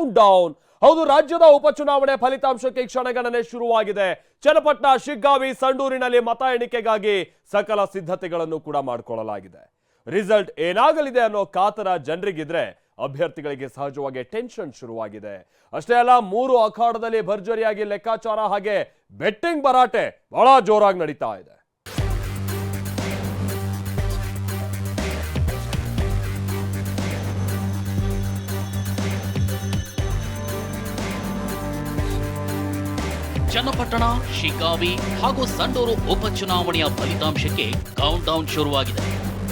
Count down. ಹೌದು, ರಾಜ್ಯದ ಉಪಚುನಾವಣೆ ಫಲಿತಾಂಶಕ್ಕೆ ಕ್ಷಣಗಣನೆ ಶುರುವಾಗಿದೆ. ಚನ್ನಪಟ್ಟಣ, ಶಿಗ್ಗಾವಿ, ಸಂಡೂರಿನಲ್ಲಿ ಮತ ಎಣಿಕೆಗಾಗಿ ಸಕಲ ಸಿದ್ಧತೆಗಳನ್ನು ಕೂಡ ಮಾಡಿಕೊಳ್ಳಲಾಗಿದೆ. ರಿಸಲ್ಟ್ ಏನಾಗಲಿದೆ ಅನ್ನೋ ಕಾತರ ಜನರಿಗಿದ್ರೆ ಅಭ್ಯರ್ಥಿಗಳಿಗೆ ಸಹಜವಾಗಿ ಟೆನ್ಷನ್ ಶುರುವಾಗಿದೆ. ಅಷ್ಟೇ ಅಲ್ಲ, 3 ಅಖಾಡದಲ್ಲಿ ಭರ್ಜರಿಯಾಗಿ ಲೆಕ್ಕಾಚಾರ ಹಾಗೆ ಬೆಟ್ಟಿಂಗ್ ಭರಾಟೆ ಬಹಳ ಜೋರಾಗಿ ನಡೀತಾ ಇದೆ. ಚನ್ನಪಟ್ಟಣ, ಶಿಗ್ಗಾವಿ ಹಾಗೂ ಸಂಡೂರು ಉಪಚುನಾವಣೆಯ ಫಲಿತಾಂಶಕ್ಕೆ ಕೌಂಟ್ ಡೌನ್ ಶುರುವಾಗಿದೆ.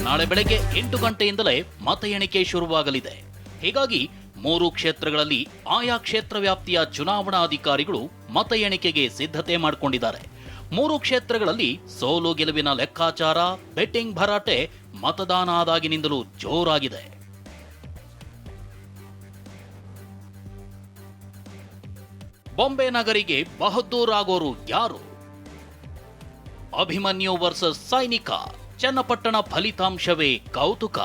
ನಾಳೆ ಬೆಳಗ್ಗೆ 8 ಗಂಟೆಯಿಂದಲೇ ಮತ ಎಣಿಕೆ ಶುರುವಾಗಲಿದೆ. ಹೀಗಾಗಿ 3 ಕ್ಷೇತ್ರಗಳಲ್ಲಿ ಆಯಾ ಕ್ಷೇತ್ರ ವ್ಯಾಪ್ತಿಯ ಚುನಾವಣಾಧಿಕಾರಿಗಳು ಮತ ಎಣಿಕೆಗೆ ಸಿದ್ಧತೆ ಮಾಡಿಕೊಂಡಿದ್ದಾರೆ. 3 ಕ್ಷೇತ್ರಗಳಲ್ಲಿ ಸೋಲು ಗೆಲುವಿನ ಲೆಕ್ಕಾಚಾರ, ಬೆಟ್ಟಿಂಗ್ ಭರಾಟೆ ಮತದಾನ ಆದಾಗಿನಿಂದಲೂ ಜೋರಾಗಿದೆ. ಬಾಂಬೆ ನಗರಿಗೆ ಬಹದ್ದೂರ್ ಆಗೋರು ಯಾರು? ಅಭಿಮನ್ಯು ವರ್ಸಸ್ ಸೈನಿಕ, ಚನ್ನಪಟ್ಟಣ ಫಲಿತಾಂಶವೇ ಕೌತುಕ.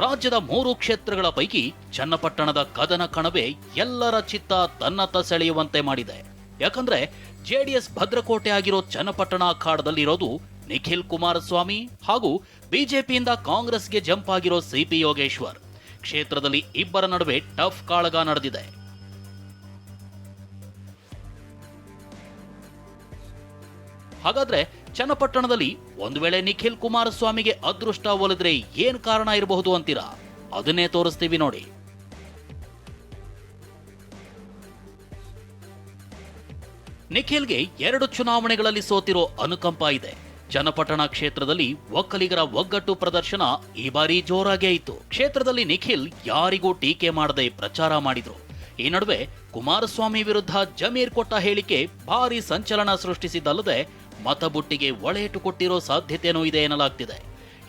ರಾಜ್ಯದ 3 ಕ್ಷೇತ್ರಗಳ ಪೈಕಿ ಚನ್ನಪಟ್ಟಣದ ಕದನ ಕಣವೇ ಎಲ್ಲರ ಚಿತ್ತ ತನ್ನತ್ತ ಸೆಳೆಯುವಂತೆ ಮಾಡಿದೆ. ಯಾಕಂದ್ರೆ ಜೆಡಿಎಸ್ ಭದ್ರಕೋಟೆ ಆಗಿರೋ ಚನ್ನಪಟ್ಟಣ ಅಖಾಡದಲ್ಲಿರೋದು ನಿಖಿಲ್ ಕುಮಾರಸ್ವಾಮಿ ಹಾಗೂ ಬಿಜೆಪಿಯಿಂದ ಕಾಂಗ್ರೆಸ್ಗೆ ಜಂಪ್ ಆಗಿರೋ ಸಿಪಿ ಯೋಗೇಶ್ವರ್. ಕ್ಷೇತ್ರದಲ್ಲಿ ಇಬ್ಬರ ನಡುವೆ ಟಫ್ ಕಾಳಗ ನಡೆದಿದೆ. ಹಾಗಾದ್ರೆ ಚನ್ನಪಟ್ಟಣದಲ್ಲಿ ಒಂದು ವೇಳೆ ನಿಖಿಲ್ ಕುಮಾರಸ್ವಾಮಿಗೆ ಅದೃಷ್ಟ ಒಲಿದ್ರೆ ಏನ್ ಕಾರಣ ಇರಬಹುದು ಅಂತೀರಾ? ಅದನ್ನೇ ತೋರಿಸ್ತೀವಿ ನೋಡಿ. ನಿಖಿಲ್ಗೆ 2 ಚುನಾವಣೆಗಳಲ್ಲಿ ಸೋತಿರೋ ಅನುಕಂಪ ಇದೆ. ಚನ್ನಪಟ್ಟಣ ಕ್ಷೇತ್ರದಲ್ಲಿ ಒಕ್ಕಲಿಗರ ಒಗ್ಗಟ್ಟು ಪ್ರದರ್ಶನ ಈ ಬಾರಿ ಜೋರಾಗೇ ಇತ್ತು. ಕ್ಷೇತ್ರದಲ್ಲಿ ನಿಖಿಲ್ ಯಾರಿಗೂ ಟೀಕೆ ಮಾಡದೆ ಪ್ರಚಾರ ಮಾಡಿದ್ರು. ಈ ನಡುವೆ ಕುಮಾರಸ್ವಾಮಿ ವಿರುದ್ಧ ಜಮೀರ್ ಕೊಟ್ಟ ಹೇಳಿಕೆ ಭಾರಿ ಸಂಚಲನ ಸೃಷ್ಟಿಸಿದ್ದಲ್ಲದೆ ಮತಬುಟ್ಟಿಗೆ ಒಳೆಯಿಟ್ಟು ಕೊಟ್ಟಿರೋ ಸಾಧ್ಯತೆಯೂ ಇದೆ ಎನ್ನಲಾಗ್ತಿದೆ.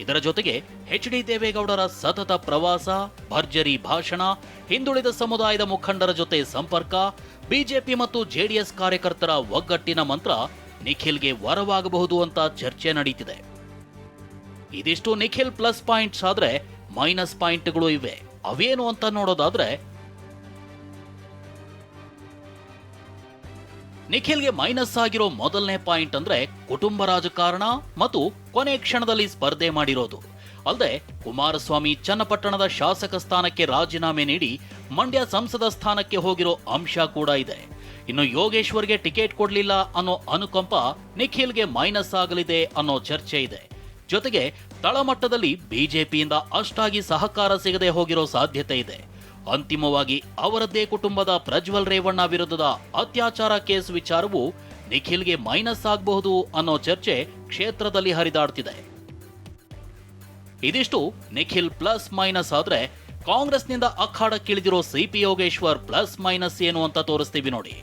ಇದರ ಜೊತೆಗೆ ಎಚ್.ಡಿ. ದೇವೇಗೌಡರ ಸತತ ಪ್ರವಾಸ, ಭರ್ಜರಿ ಭಾಷಣ, ಹಿಂದುಳಿದ ಸಮುದಾಯದ ಮುಖಂಡರ ಜೊತೆ ಸಂಪರ್ಕ, ಬಿಜೆಪಿ ಮತ್ತು ಜೆಡಿಎಸ್ ಕಾರ್ಯಕರ್ತರ ಒಗ್ಗಟ್ಟಿನ ಮಂತ್ರ ನಿಖಿಲ್ಗೆ ವರವಾಗಬಹುದು ಅಂತ ಚರ್ಚೆ ನಡೀತಿದೆ. ಇದಿಷ್ಟು ನಿಖಿಲ್ ಪ್ಲಸ್ ಪಾಯಿಂಟ್ಸ್ ಆದ್ರೆ ಮೈನಸ್ ಪಾಯಿಂಟ್ಗಳು ಇವೆ. ಅವೇನು ಅಂತ ನೋಡೋದಾದ್ರೆ, ನಿಖಿಲ್ಗೆ ಮೈನಸ್ ಆಗಿರೋ ಮೊದಲನೇ ಪಾಯಿಂಟ್ ಅಂದ್ರೆ ಕುಟುಂಬ ರಾಜಕಾರಣ ಮತ್ತು ಕೊನೆ ಕ್ಷಣದಲ್ಲಿ ಸ್ಪರ್ಧೆ ಮಾಡಿರೋದು. ಅಲ್ಲದೆ ಕುಮಾರಸ್ವಾಮಿ ಚನ್ನಪಟ್ಟಣದ ಶಾಸಕ ಸ್ಥಾನಕ್ಕೆ ರಾಜೀನಾಮೆ ನೀಡಿ ಮಂಡ್ಯ ಸಂಸದ ಸ್ಥಾನಕ್ಕೆ ಹೋಗಿರೋ ಅಂಶ ಕೂಡ ಇದೆ. ಇನ್ನು ಯೋಗೇಶ್ವರ್ಗೆ ಟಿಕೆಟ್ ಕೊಡ್ಲಿಲ್ಲ ಅನ್ನೋ ಅನುಕಂಪ ನಿಖಿಲ್ಗೆ ಮೈನಸ್ ಆಗಲಿದೆ ಅನ್ನೋ ಚರ್ಚೆ ಇದೆ. ಜೊತೆಗೆ ತಳಮಟ್ಟದಲ್ಲಿ ಬಿಜೆಪಿಯಿಂದ ಅಷ್ಟಾಗಿ ಸಹಕಾರ ಸಿಗದೆ ಹೋಗಿರೋ ಸಾಧ್ಯತೆ ಇದೆ. ಅಂತಿಮವಾಗಿ ಅವರದ್ದೇ ಕುಟುಂಬದ ಪ್ರಜ್ವಲ್ ರೇವಣ್ಣ ವಿರುದ್ಧದ ಅತ್ಯಾಚಾರ ಕೇಸ್ ವಿಚಾರವು ನಿಖಿಲ್ಗೆ ಮೈನಸ್ ಆಗಬಹುದು ಅನ್ನೋ ಚರ್ಚೆ ಕ್ಷೇತ್ರದಲ್ಲಿ ಹರಿದಾಡ್ತಿದೆ. ಇದಿಷ್ಟು ನಿಖಿಲ್ ಪ್ಲಸ್ ಮೈನಸ್ ಆದ್ರೆ, ಕಾಂಗ್ರೆಸ್ನಿಂದ ಅಖಾಡಕ್ಕಿಳಿದಿರೋ ಸಿಪಿ ಯೋಗೇಶ್ವರ್ ಪ್ಲಸ್ ಮೈನಸ್ ಏನು ಅಂತ ತೋರಿಸ್ತೀವಿ ನೋಡಿ.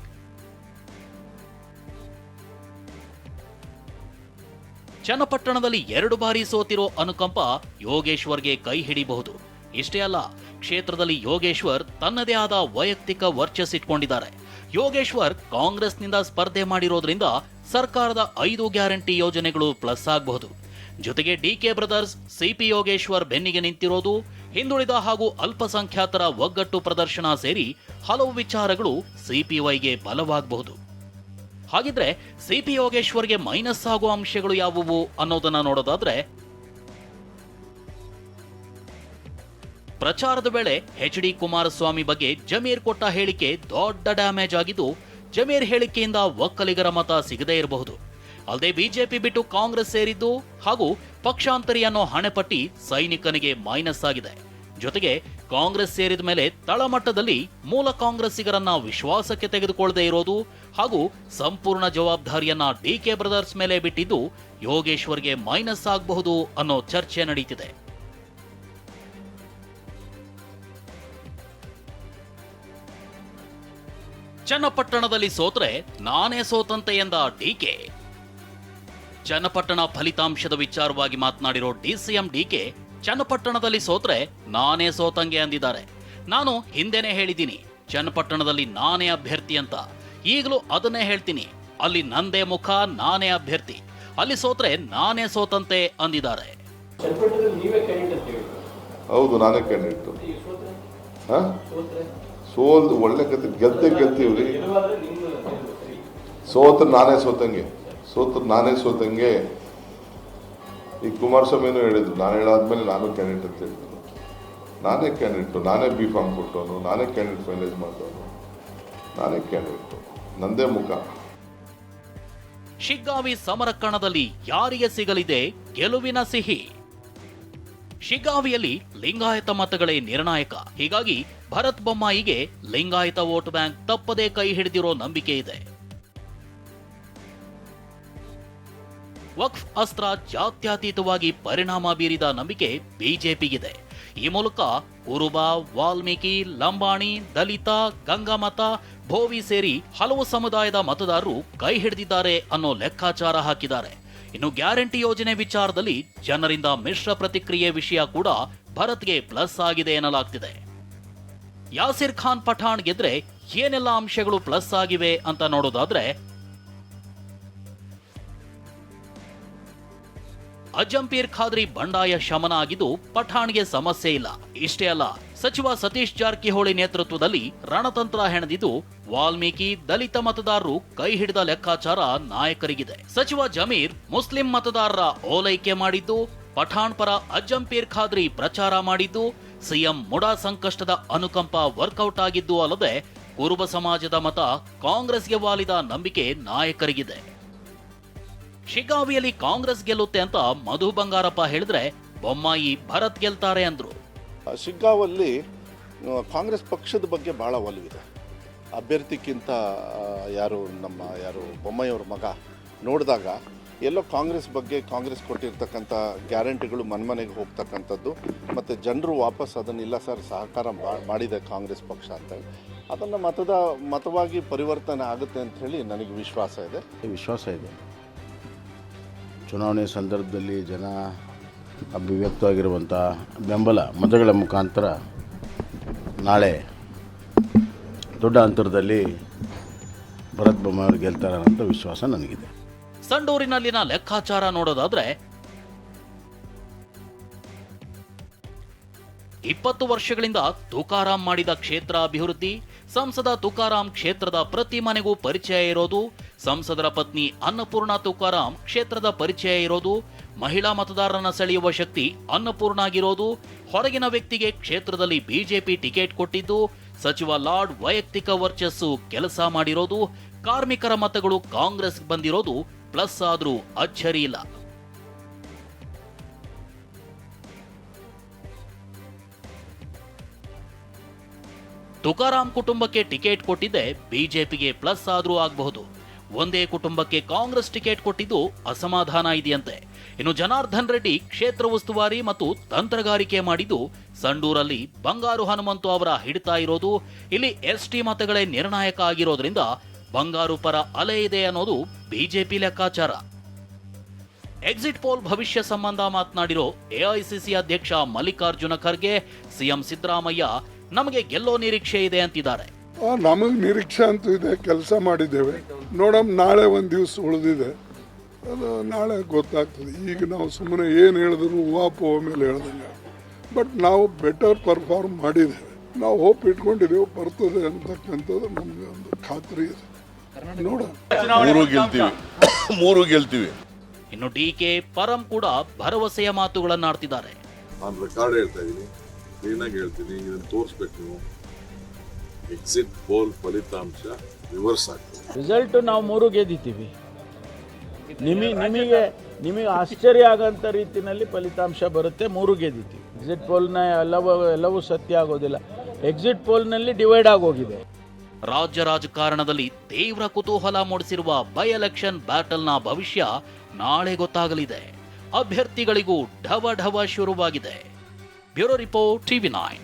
ಚನ್ನಪಟ್ಟಣದಲ್ಲಿ 2 ಬಾರಿ ಸೋತಿರೋ ಅನುಕಂಪ ಯೋಗೇಶ್ವರ್ಗೆ ಕೈ ಹಿಡಿಬಹುದು. ಇಷ್ಟೇ ಅಲ್ಲ, ಕ್ಷೇತ್ರದಲ್ಲಿ ಯೋಗೇಶ್ವರ್ ತನ್ನದೇ ಆದ ವೈಯಕ್ತಿಕ ವರ್ಚಸ್ಸಿಟ್ಕೊಂಡಿದ್ದಾರೆ. ಯೋಗೇಶ್ವರ್ ಕಾಂಗ್ರೆಸ್ನಿಂದ ಸ್ಪರ್ಧೆ ಮಾಡಿರೋದ್ರಿಂದ ಸರ್ಕಾರದ 5 ಗ್ಯಾರಂಟಿ ಯೋಜನೆಗಳು ಪ್ಲಸ್ ಆಗಬಹುದು. ಜೊತೆಗೆ ಡಿಕೆ ಬ್ರದರ್ಸ್, ಸಿಪಿ ಯೋಗೇಶ್ವರ್ ಬೆನ್ನಿಗೆ ನಿಂತಿರೋದು, ಹಿಂದುಳಿದ ಹಾಗೂ ಅಲ್ಪಸಂಖ್ಯಾತರ ಒಗ್ಗಟ್ಟು ಪ್ರದರ್ಶನ ಸೇರಿ ಹಲವು ವಿಚಾರಗಳು ಸಿಪಿವೈಗೆ ಬಲವಾಗಬಹುದು. ಹಾಗಿದ್ರೆ ಸಿಪಿ ಯೋಗೇಶ್ವರ್ಗೆ ಮೈನಸ್ ಆಗುವ ಅಂಶಗಳು ಯಾವುವು ಅನ್ನೋದನ್ನ ನೋಡೋದಾದ್ರೆ, ಪ್ರಚಾರದ ವೇಳೆ ಎಚ್.ಡಿ. ಕುಮಾರಸ್ವಾಮಿ ಬಗ್ಗೆ ಜಮೀರ್ ಕೊಟ್ಟ ಹೇಳಿಕೆ ದೊಡ್ಡ ಡ್ಯಾಮೇಜ್ ಆಗಿದ್ದು, ಜಮೀರ್ ಹೇಳಿಕೆಯಿಂದ ಒಕ್ಕಲಿಗರ ಮತ ಸಿಗದೇ ಇರಬಹುದು. ಅಲ್ಲದೆ ಬಿಜೆಪಿ ಬಿಟ್ಟು ಕಾಂಗ್ರೆಸ್ ಸೇರಿದ್ದು ಹಾಗೂ ಪಕ್ಷಾಂತರಿ ಅನ್ನೋ ಹಣೆಪಟ್ಟಿ ಸೈನಿಕನಿಗೆ ಮೈನಸ್ ಆಗಿದೆ. ಜೊತೆಗೆ ಕಾಂಗ್ರೆಸ್ ಸೇರಿದ ಮೇಲೆ ತಳಮಟ್ಟದಲ್ಲಿ ಮೂಲ ಕಾಂಗ್ರೆಸ್ಸಿಗರನ್ನ ವಿಶ್ವಾಸಕ್ಕೆ ತೆಗೆದುಕೊಳ್ಳದೆ ಇರೋದು ಹಾಗೂ ಸಂಪೂರ್ಣ ಜವಾಬ್ದಾರಿಯನ್ನ ಡಿಕೆ ಬ್ರದರ್ಸ್ ಮೇಲೆ ಬಿಟ್ಟಿದ್ದು ಯೋಗೇಶ್ವರ್ಗೆ ಮೈನಸ್ ಆಗಬಹುದು ಅನ್ನೋ ಚರ್ಚೆ ನಡೀತಿದೆ. ಚನ್ನಪಟ್ಟಣದಲ್ಲಿ ಸೋತ್ರೆ ನಾನೇ ಸೋತಂತೆ ಎಂದ ಡಿಕೆ. ಚನ್ನಪಟ್ಟಣ ಫಲಿತಾಂಶದ ವಿಚಾರವಾಗಿ ಮಾತನಾಡಿರೋ ಡಿಸಿಎಂ ಡಿಕೆ ಚನ್ನಪಟ್ಟಣದಲ್ಲಿ ಸೋತ್ರೆ ನಾನೇ ಸೋತಂಗೆ ಅಂದಿದ್ದಾರೆ. ನಾನು ಹಿಂದೆನೇ ಹೇಳಿದ್ದೀನಿ, ಚನ್ನಪಟ್ಟಣದಲ್ಲಿ ನಾನೇ ಅಭ್ಯರ್ಥಿ ಅಂತ. ಈಗಲೂ ಅದನ್ನೇ ಹೇಳ್ತೀನಿ, ಅಲ್ಲಿ ನಂದೇ ಮುಖ, ನಾನೇ ಅಭ್ಯರ್ಥಿ. ಅಲ್ಲಿ ಸೋತ್ರೆ ನಾನೇ ಸೋತಂತೆ ಅಂದಿದ್ದಾರೆ. ಹೌದು, ನಾನೇ ಕ್ಯಾಂಡಿಡೇಟ್. ಸೋಲ್ದು ಒಳ್ಳೆ ಕತೆ ಗೆಲ್ತೀವ್ರಿ. ನಾನೇ ಸೋತಂಗೆ ಈ ಕುಮಾರಸ್ವಾಮಿನೂ ಹೇಳಿದ್ರು, ನಾನು ಹೇಳಾದ್ಮೇಲೆ ನಾನು ಕ್ಯಾಂಡಿಡೇಟ್ ಅಂತ ಹೇಳಿದ್ರು. ನಾನೇ ಕ್ಯಾಂಡಿಡೇಟು, ನಾನೇ ಬಿ ಫಾರ್ಮ್ ಕೊಟ್ಟವನು, ನಾನೇ ಕ್ಯಾಂಡಿಡೇಟ್ ಫೈನಲೈಸ್ ಮಾಡಿದವನು, ನಾನೇ ಕ್ಯಾಂಡಿಡೇಟು, ನಂದೇ ಮುಖ. ಶಿಗ್ಗಾವಿ ಸಮರ ಕಣದಲ್ಲಿ ಯಾರಿಗೆ ಸಿಗಲಿದೆ ಗೆಲುವಿನ ಸಿಹಿ? ಶಿಗ್ಗಾವಿಯಲ್ಲಿ ಲಿಂಗಾಯತ ಮತಗಳೇ ನಿರ್ಣಾಯಕ. ಹೀಗಾಗಿ ಭರತ್ ಬೊಮ್ಮಾಯಿಗೆ ಲಿಂಗಾಯತ ವೋಟ್ ಬ್ಯಾಂಕ್ ತಪ್ಪದೇ ಕೈ ಹಿಡಿದಿರೋ ನಂಬಿಕೆ ಇದೆ. ವಕ್ಫ್ ಅಸ್ತ್ರ ಜಾತ್ಯತೀತವಾಗಿ ಪರಿಣಾಮ ಬೀರಿದ ನಂಬಿಕೆ ಬಿಜೆಪಿಗಿದೆ. ಈ ಮೂಲಕ ಕುರುಬ, ವಾಲ್ಮೀಕಿ, ಲಂಬಾಣಿ, ದಲಿತ, ಗಂಗಾಮತ, ಭೋವಿ ಸೇರಿ ಹಲವು ಸಮುದಾಯದ ಮತದಾರರು ಕೈ ಹಿಡಿದಿದ್ದಾರೆ ಅನ್ನೋ ಲೆಕ್ಕಾಚಾರ ಹಾಕಿದ್ದಾರೆ. ಇನ್ನು ಗ್ಯಾರಂಟಿ ಯೋಜನೆ ವಿಚಾರದಲ್ಲಿ ಜನರಿಂದ ಮಿಶ್ರ ಪ್ರತಿಕ್ರಿಯೆ ವಿಷಯ ಕೂಡ ಭರತ್ಗೆ ಪ್ಲಸ್ ಆಗಿದೆ ಎನ್ನಲಾಗ್ತಿದೆ. ಯಾಸಿರ್ ಖಾನ್ ಪಠಾಣ್ ಗೆದ್ರೆ ಏನೆಲ್ಲ ಅಂಶಗಳು ಪ್ಲಸ್ ಆಗಿವೆ ಅಂತ ನೋಡೋದಾದ್ರೆ, ಅಜಂಪೀರ್ ಖಾದ್ರಿ ಬಂಡಾಯ ಶಮನ ಆಗಿದ್ದು ಪಠಾಣ್ಗೆ ಸಮಸ್ಯೆ ಇಲ್ಲ. ಇಷ್ಟೇ ಅಲ್ಲ, ಸಚಿವ ಸತೀಶ್ ಜಾರಕಿಹೊಳಿ ನೇತೃತ್ವದಲ್ಲಿ ರಣತಂತ್ರ ಹೆಣೆದಿದ್ದು ವಾಲ್ಮೀಕಿ, ದಲಿತ ಮತದಾರರು ಕೈ ಹಿಡಿದ ಲೆಕ್ಕಾಚಾರ ನಾಯಕರಿಗಿದೆ. ಸಚಿವ ಜಮೀರ್ ಮುಸ್ಲಿಂ ಮತದಾರರ ಓಲೈಕೆ ಮಾಡಿದ್ದು, ಪಠಾಣ್ ಪರ ಅಜಂಪೀರ್ ಖಾದ್ರಿ ಪ್ರಚಾರ ಮಾಡಿದ್ದು, ಸಿಎಂ ಮುಡಾ ಸಂಕಷ್ಟದ ಅನುಕಂಪ ವರ್ಕೌಟ್ ಆಗಿದ್ದು ಅಲ್ಲದೆ ಕುರುಬ ಸಮಾಜದ ಮತ ಕಾಂಗ್ರೆಸ್ಗೆ ವಾಲಿದ ನಂಬಿಕೆ ನಾಯಕರಿಗಿದೆ. ಶಿಗ್ಗಾವಿಯಲ್ಲಿ ಕಾಂಗ್ರೆಸ್ ಗೆಲ್ಲುತ್ತೆ ಅಂತ ಮಧು ಬಂಗಾರಪ್ಪ ಹೇಳಿದ್ರೆ, ಬೊಮ್ಮಾಯಿ ಭರತ್ ಗೆಲ್ತಾರೆ ಅಂದ್ರು. ಶಿಗ್ಗಾವಲ್ಲಿ ಕಾಂಗ್ರೆಸ್ ಪಕ್ಷದ ಬಗ್ಗೆ ಭಾಳ ಒಲವಿದೆ. ಅಭ್ಯರ್ಥಿಗಿಂತ ಯಾರು ಬೊಮ್ಮಾಯಿಯವ್ರ ಮಗ ನೋಡಿದಾಗ ಎಲ್ಲೋ ಕಾಂಗ್ರೆಸ್ ಬಗ್ಗೆ, ಕಾಂಗ್ರೆಸ್ ಕೊಟ್ಟಿರ್ತಕ್ಕಂಥ ಗ್ಯಾರಂಟಿಗಳು ಮನೆಗೆ ಹೋಗ್ತಕ್ಕಂಥದ್ದು, ಮತ್ತು ಜನರು ವಾಪಸ್ ಅದನ್ನಿಲ್ಲ ಸರ್ ಸಹಕಾರ ಮಾಡಿದೆ ಕಾಂಗ್ರೆಸ್ ಪಕ್ಷ ಅಂತೇಳಿ ಅದನ್ನು ಮತವಾಗಿ ಪರಿವರ್ತನೆ ಆಗುತ್ತೆ ಅಂಥೇಳಿ ನನಗೆ ವಿಶ್ವಾಸ ಇದೆ. ಚುನಾವಣೆ ಸಂದರ್ಭದಲ್ಲಿ ಜನ ಅಭಿವ್ಯಕ್ತವಾಗಿರುವಂಥ ಬೆಂಬಲ ಮತಗಳ ಮುಖಾಂತರ ನಾಳೆ ದೊಡ್ಡ ಅಂತರದಲ್ಲಿ ಭರತ್ ಬೊಮ್ಮಾಯಿ ಗೆಲ್ತಾರೆ ಅಂತ ವಿಶ್ವಾಸ ನನಗಿದೆ. ಸಂಡೂರಿನಲ್ಲಿನ ಲೆಕ್ಕಾಚಾರ ನೋಡೋದಾದ್ರೆ 20 ವರ್ಷಗಳಿಂದ ತುಕಾರಾಂ ಮಾಡಿದ ಕ್ಷೇತ್ರ ಅಭಿವೃದ್ಧಿ, ಸಂಸದ ತುಕಾರಾಂ ಕ್ಷೇತ್ರದ ಪ್ರತಿ ಮನೆಗೂ ಪರಿಚಯ ಇರೋದು, ಸಂಸದರ ಪತ್ನಿ ಅನ್ನಪೂರ್ಣ ತುಕಾರಾಂ ಕ್ಷೇತ್ರದ ಪರಿಚಯ ಇರೋದು, ಮಹಿಳಾ ಮತದಾರರನ್ನ ಸೆಳೆಯುವ ಶಕ್ತಿ ಅನ್ನಪೂರ್ಣಾಗಿರೋದು, ಹೊರಗಿನ ವ್ಯಕ್ತಿಗೆ ಕ್ಷೇತ್ರದಲ್ಲಿ ಬಿಜೆಪಿ ಟಿಕೆಟ್ ಕೊಟ್ಟಿದ್ದು, ಸಚಿವ ಲಾರ್ಡ್ ವೈಯಕ್ತಿಕ ವರ್ಚಸ್ಸು ಕೆಲಸ ಮಾಡಿರೋದು, ಕಾರ್ಮಿಕರ ಮತಗಳು ಕಾಂಗ್ರೆಸ್ ಬಂದಿರೋದು ಪ್ಲಸ್ ಆದ್ರೂ ಅಚ್ಚರಿ ಇಲ್ಲ. ತುಕಾರಾಂ ಕುಟುಂಬಕ್ಕೆ ಟಿಕೆಟ್ ಕೊಟ್ಟಿದ್ದೆ ಬಿಜೆಪಿಗೆ ಪ್ಲಸ್ ಆದ್ರೂ ಆಗಬಹುದು. ಒಂದೇ ಕುಟುಂಬಕ್ಕೆ ಕಾಂಗ್ರೆಸ್ ಟಿಕೆಟ್ ಕೊಟ್ಟಿದ್ದು ಅಸಮಾಧಾನ ಇದೆಯಂತೆ. ಇನ್ನು ಜನಾರ್ದನ್ ರೆಡ್ಡಿ ಕ್ಷೇತ್ರ ಉಸ್ತುವಾರಿ ಮತ್ತು ತಂತ್ರಗಾರಿಕೆ ಮಾಡಿದ್ದು ಸಂಡೂರಲ್ಲಿ ಬಂಗಾರು ಹನುಮಂತು ಅವರ ಹಿಡಿತ ಇರೋದು, ಇಲ್ಲಿ ಎಸ್ಟಿ ಮತಗಳೇ ನಿರ್ಣಾಯಕ ಆಗಿರೋದ್ರಿಂದ ಬಂಗಾರು ಪರ ಅಲೆ ಇದೆ ಅನ್ನೋದು ಬಿಜೆಪಿ ಲೆಕ್ಕಾಚಾರ. ಎಕ್ಸಿಟ್ ಪೋಲ್ ಭವಿಷ್ಯ ಸಂಬಂಧ ಮಾತನಾಡಿರೋ ಎಐಸಿಸಿ ಅಧ್ಯಕ್ಷ ಮಲ್ಲಿಕಾರ್ಜುನ ಖರ್ಗೆ, ಸಿಎಂ ಸಿದ್ದರಾಮಯ್ಯ ನಮಗೆ ಗೆಲ್ಲೋ ನಿರೀಕ್ಷೆ ಇದೆ ಅಂತಿದ್ದಾರೆ. ನಮಗೆ ನಿರೀಕ್ಷೆ ಅಂತೂ ಇದೆ, ಕೆಲಸ ಮಾಡಿದ್ದೇವೆ. ನೋಡಮ್, ನಾಳೆ ಒಂದು ದಿವಸ ಉಳಿದಿದೆ, ಅದು ನಾಳೆ ಗೊತ್ತಾಗ್ತದೆ. ಈಗ ನಾವು ಸುಮ್ಮನೆ ಏನು ಹೇಳಿದ್ರು ಹೂವಾಪೋ ಮೇಲೆ ಹೇಳ್ದಂಗೆ, ಬಟ್ ನಾವು ಬೆಟರ್ ಪರ್ಫಾರ್ಮ್ ಮಾಡಿದ್ದೇವೆ. ನಾವು ಹೋಪ್ ಇಟ್ಕೊಂಡಿದ್ದೇವೆ ಬರ್ತದೆ ಅಂತಕ್ಕಂಥದ್ದು ನಮಗೆ ಒಂದು ಖಾತ್ರಿ ಇದೆ. ನೋಡೋಣ, ಮೂರು ಗೆಲ್ತೀವಿ. ಇನ್ನು ಡಿಕೆ ಪರಂ ಕೂಡ ಭರವಸೆಯ ಮಾತುಗಳನ್ನಾಡ್ತಿದ್ದಾರೆ. ನಾನು ರೆಕಾರ್ಡ್ ಹೇಳ್ತಾ ಇದ್ದೀನಿ, ಕ್ಲೀನಾಗಿ ಹೇಳ್ತೀನಿ, ಇದನ್ನು ತೋರಿಸ್ಬೇಕು ನೀವು. ಎಕ್ಸಿಟ್ ಪೋಲ್ ಫಲಿತಾಂಶ ರಿವರ್ಸ್ ಆಗ್ತದೆ. ರಿಸಲ್ಟ್ ನಾವು 3 ಗೆದ್ದಿದ್ದೀವಿ. ನಿಮಗೆ ಆಶ್ಚರ್ಯ ಆಗಂತ ರೀತಿಯಲ್ಲಿ ಫಲಿತಾಂಶ ಬರುತ್ತೆ. 3 ಗೆದ್ದಿದ್ದೀವಿ. ಎಕ್ಸಿಟ್ ಪೋಲ್ನ ಎಲ್ಲವೂ ಸತ್ಯ ಆಗೋದಿಲ್ಲ. ಎಕ್ಸಿಟ್ ಪೋಲ್ನಲ್ಲಿ ಡಿವೈಡ್ ಆಗೋಗಿದೆ. ರಾಜ್ಯ ರಾಜಕಾರಣದಲ್ಲಿ ತೀವ್ರ ಕುತೂಹಲ ಮೂಡಿಸಿರುವ ಬೈ ಎಲೆಕ್ಷನ್ ಬ್ಯಾಟಲ್ನ ಭವಿಷ್ಯ ನಾಳೆ ಗೊತ್ತಾಗಲಿದೆ. ಅಭ್ಯರ್ಥಿಗಳಿಗೂ ಢವ ಢವ ಶುರುವಾಗಿದೆ. Bureau report, TV9.